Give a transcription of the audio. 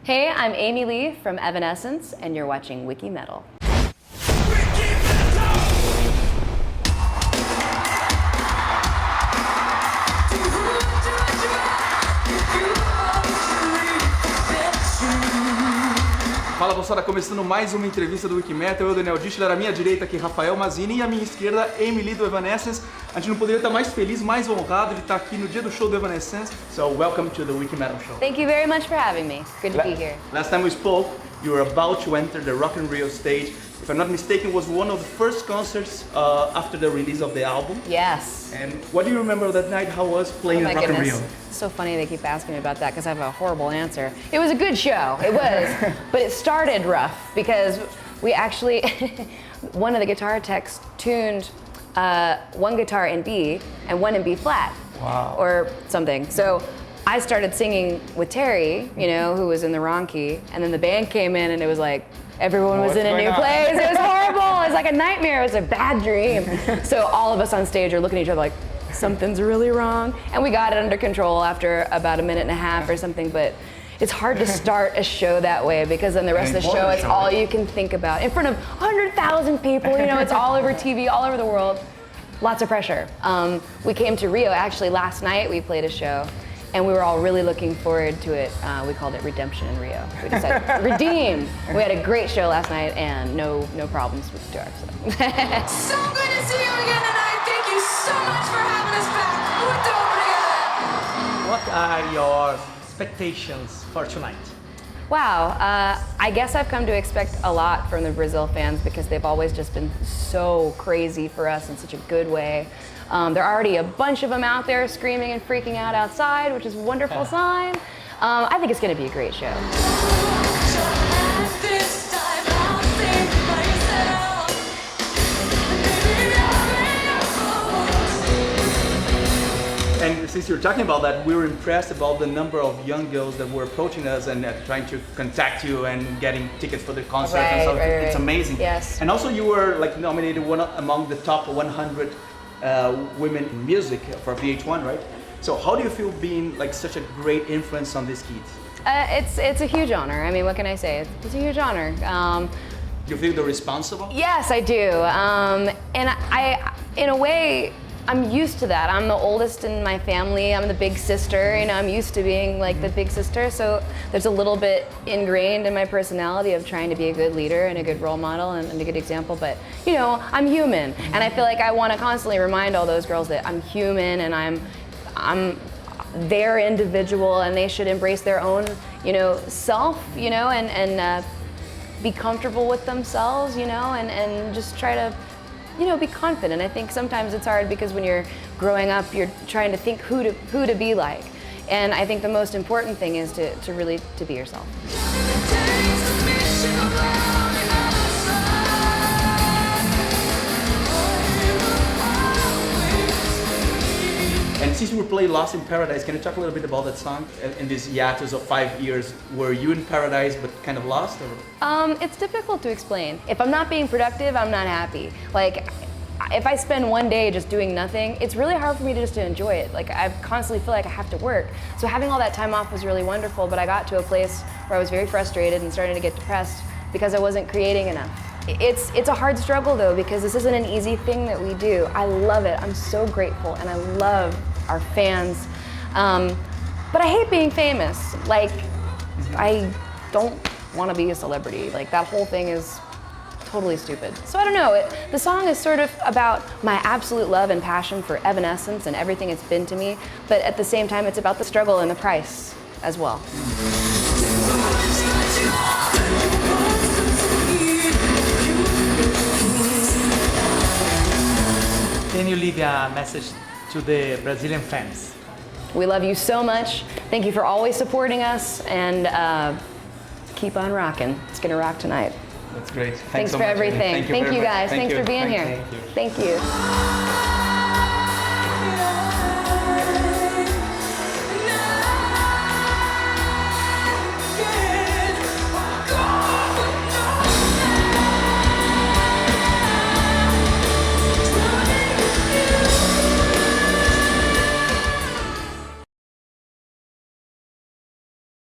Hey, I'm Amy Lee from Evanescence, and you're watching Wikimetal. Fala moçada, começando mais uma entrevista do Wikimetal. Eu, Daniel Dischler, à minha direita aqui, Rafael Mazzini, e à minha esquerda, Amy Lee do Evanescence. A gente não poderia estar mais feliz, mais honrado de estar aqui no dia do show do Evanescence. So, welcome to the Wikimetal show. Thank you very much for having me. Good to be here. Last time we spoke, you were about to enter the Rock in Rio stage. If I'm not mistaken, it was one of the first concerts after the release of the album. Yes. And what do you remember of that night? How was playing at Rock in Rio? It's so funny they keep asking me about that because I have a horrible answer. It was a good show, it was, but it started rough because we actually, one of the guitar techs tuned one guitar in B and one in B flat. Wow. Or something. So I started singing with Terry, you know, who was in the wrong key, and then the band came in and it was like, everyone was in a new place. It was horrible. It was like a nightmare. It was a bad dream. So all of us on stage are looking at each other like, something's really wrong. And we got it under control after about a minute and a half or something, but it's hard to start a show that way because then the rest of the show, it's all you can think about. In front of 100,000 people, you know, it's all over TV, all over the world. Lots of pressure. We came to Rio, actually last night we played a show. And we were all really looking forward to it. We called it Redemption in Rio. We decided, redeem. We had a great show last night and no problems with the tour. So. So good to see you again tonight. Thank you so much for having us back. What are your expectations for tonight? Wow, I guess I've come to expect a lot from the Brazil fans because they've always just been so crazy for us in such a good way. There are already a bunch of them out there screaming and freaking out outside, which is a wonderful sign. I think it's going to be a great show. And since you're talking about that, we were impressed about the number of young girls that were approaching us and trying to contact you and getting tickets for the concert and stuff. It's amazing. Yes. And also you were like nominated one among the top 100 women in music for VH1, right? So how do you feel being like such a great influence on these kids? It's a huge honor. I mean, what can I say? It's a huge honor. You feel they're responsible? Yes, I do. And I, in a way, I'm used to that. I'm the oldest in my family. I'm the big sister. You know, I'm used to being like the big sister. So there's a little bit ingrained in my personality of trying to be a good leader and a good role model and a good example. But you know, I'm human, and I feel like I want to constantly remind all those girls that I'm human and I'm their individual, and they should embrace their own, you know, self, you know, and be comfortable with themselves, you know, and just try to, you know, be confident. I think sometimes it's hard because when you're growing up, you're trying to think who to be like. And I think the most important thing is to really be yourself. And since we play Lost in Paradise, can you talk a little bit about that song? In this hiatus of 5 years, were you in paradise but kind of lost? Or? It's difficult to explain. If I'm not being productive, I'm not happy. Like, if I spend one day just doing nothing, it's really hard for me to enjoy it. Like, I constantly feel like I have to work. So having all that time off was really wonderful, but I got to a place where I was very frustrated and starting to get depressed because I wasn't creating enough. It's a hard struggle though, because this isn't an easy thing that we do. I love it, I'm so grateful, and I love our fans. But I hate being famous. Like, I don't want to be a celebrity. Like, that whole thing is totally stupid. So I don't know, the song is sort of about my absolute love and passion for Evanescence and everything it's been to me, but at the same time it's about the struggle and the price as well. Can you leave a message to the Brazilian fans? We love you so much. Thank you for always supporting us, and keep on rocking. It's gonna rock tonight. That's great. Thanks so for much, everything. Thank you guys. Thanks for being here. Thank you. Thank you.